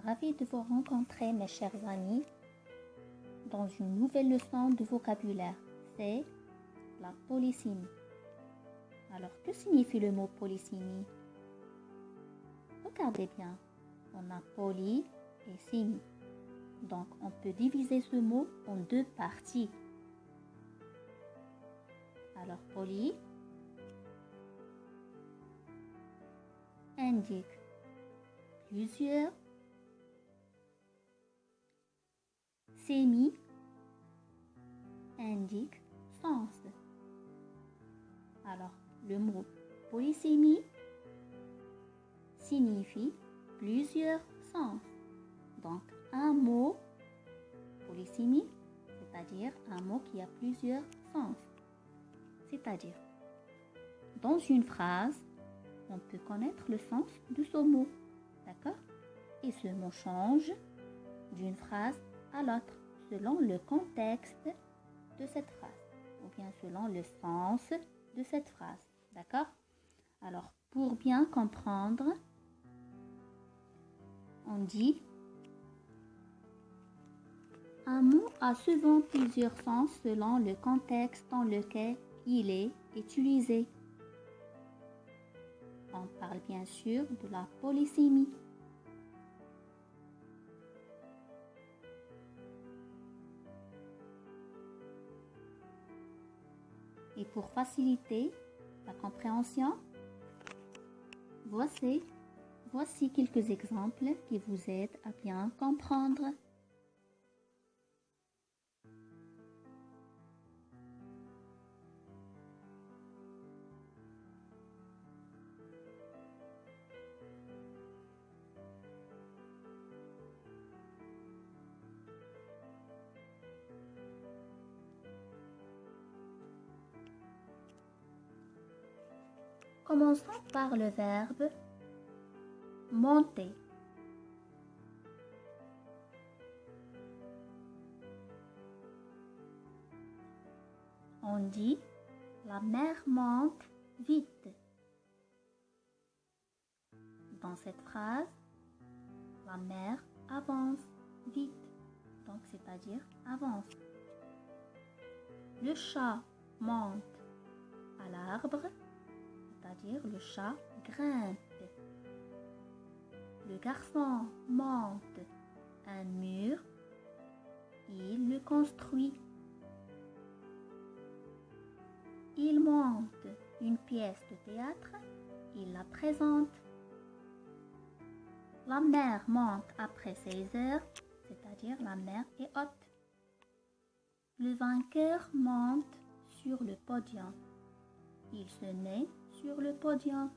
Ravi de vous rencontrer, mes chers amis, dans une nouvelle leçon de vocabulaire. C'est la polysémie. Alors, que signifie le mot polysémie? Regardez bien, on a poly et sémie. Donc, on peut diviser ce mot en deux parties. Alors, poly indique plusieurs, sémie indique sens. Alors, le mot polysémie signifie plusieurs sens. Donc, un mot polysémie, c'est-à-dire un mot qui a plusieurs sens. C'est-à-dire, dans une phrase, on peut connaître le sens de ce mot. D'accord? Et ce mot change d'une phrase à l'autre selon le contexte de cette phrase ou bien selon le sens de cette phrase. D'accord? Alors, pour bien comprendre, on dit un mot a souvent plusieurs sens selon le contexte dans lequel il est utilisé. On parle bien sûr de la polysémie. Et pour faciliter la compréhension, voici quelques exemples qui vous aident à bien comprendre. Commençons par le verbe monter. On dit la mer monte vite. Dans cette phrase, la mer avance vite, donc c'est-à-dire avance. Le chat monte à l'arbre, c'est-à-dire le chat grimpe. Le garçon monte un mur, il le construit. Il monte une pièce de théâtre, il la présente. La mer monte après 16 heures, c'est-à-dire la mer est haute. Le vainqueur monte sur le podium. Il se met sur le podium.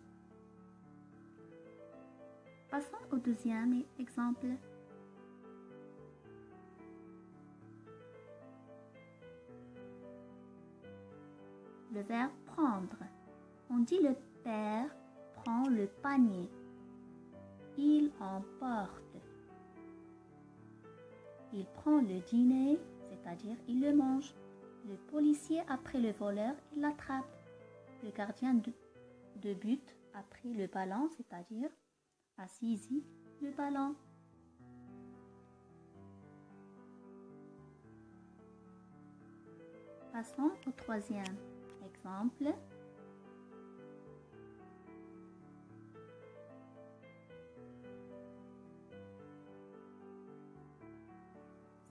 Passons au deuxième exemple. Le verbe prendre. On dit le père prend le panier. Il emporte. Il prend le dîner, c'est-à-dire il le mange. Le policier après le voleur, il l'attrape. Le gardien de but a pris le ballon, c'est-à-dire a saisi le ballon. Passons au troisième exemple.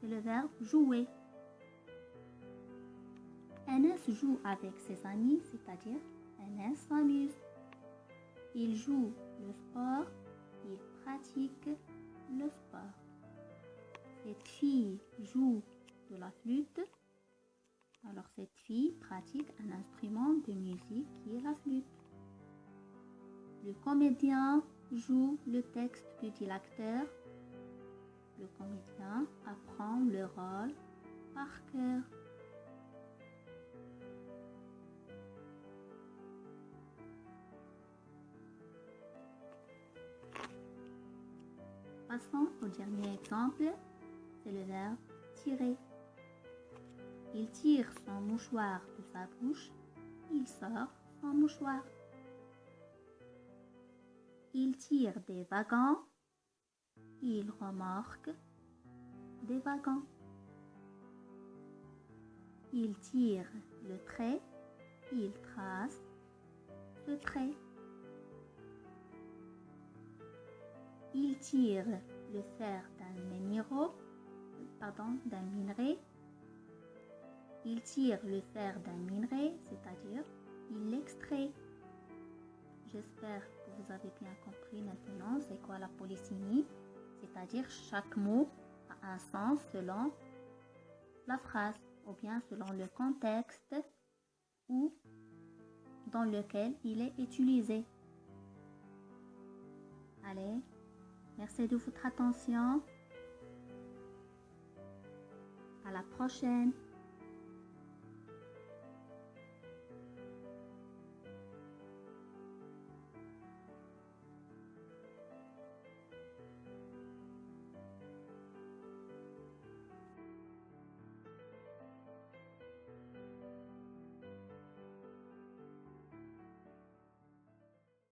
C'est le verbe jouer. Enes joue avec ses amis, c'est-à-dire Enes s'amuse. Il joue le sport, il pratique le sport. Cette fille joue de la flûte. Alors cette fille pratique un instrument de musique qui est la flûte. Le comédien joue le texte que dit l'acteur. Le comédien apprend le rôle par cœur. Passons au dernier exemple, c'est le verbe tirer. Il tire son mouchoir de sa bouche, il sort son mouchoir. Il tire des wagons, Il remorque des wagons. Il tire le trait. Il trace le trait. Il tire le fer d'un minerai. Il tire le fer d'un minerai, c'est-à-dire il l'extrait. J'espère que vous avez bien compris maintenant c'est quoi la polysémie, c'est-à-dire chaque mot a un sens selon la phrase ou bien selon le contexte ou dans lequel il est utilisé. Allez, merci de votre attention. À la prochaine.